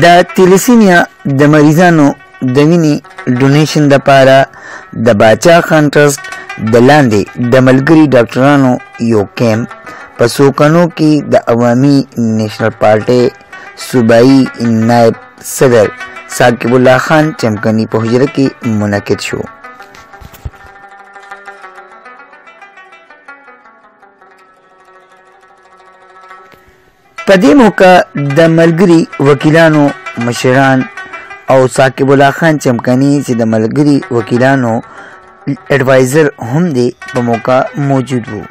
د تیلیسیمیا د مریضانو د وینې ډونیشن دپاره د باچا خان ټرسټ د لاندې د ملګري ډاکټرانو یو کیمپ په څوکنو کې د عوامي نیشنل پارټۍ صوبایي نائب صدر ثاقب الله خان چمکنی په حجرہ کې منعقد شو. په دې موقع د ملګري وکیلانو مشران او ثاقب الله خان چمکنی چې د ملګري وکیلانو ایڈوائزر هم دی په موقع موجود وو.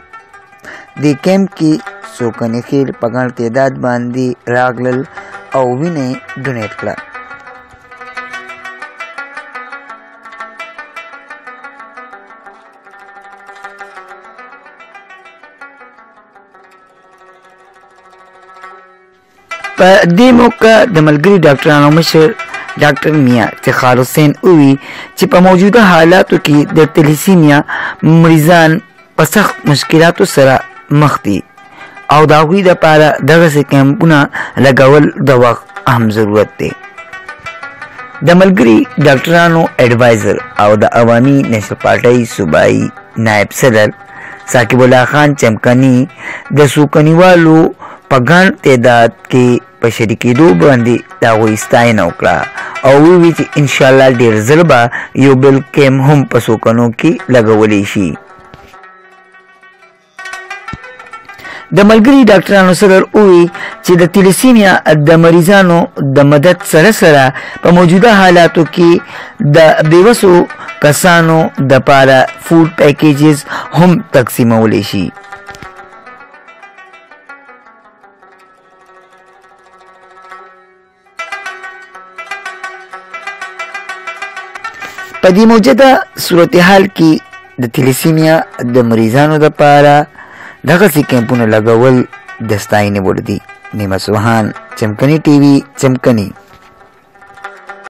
د کیمپ کې څوکنې خیر په ګڼ تعداد باندې راغلل او وینه ډونیټ کړه. په دې موقع د ملګري ډاکټرانو مشر ډاکټر میا افتخار حسین ووی چې په موجوده حالاتو کې د تیلیسیمیا مریضان په سخت مشکلاتو سره مخ دي او د هغوی دپاره دغسې کیمپونه لګول د وخت اهم ضرورت دی. د ملګري ډاکټرانو ایڈوایزر او د عوامي نیشنل پارټۍ صوبایي نائب صدر ثاقب الله خان چمکنی د څوکنیوالو په ګڼ تعداد کې په شریکېدو باندې د هغوی ستاینه وکړه او وویل چې انشاءالله ډېر ژر به یو بل کیمپ هم په څوکنو کې لګولی شي. د ملګري ډاکټرانو صدر وویل چې د تیلیسیمیا د مریضانو د مدد سره سره په موجوده حالاتو کې د بېوسو کسانو دپاره فوډ پیکیجز هم تقسیمولی شي. په دې موجوده صورتحال کې د تیلیسیمیا د مریضانو دپاره دغسې کیمپونه لګول د ستاینې وړ دي. نیمه سوهان، چمکنی ټي وي، چمکنی.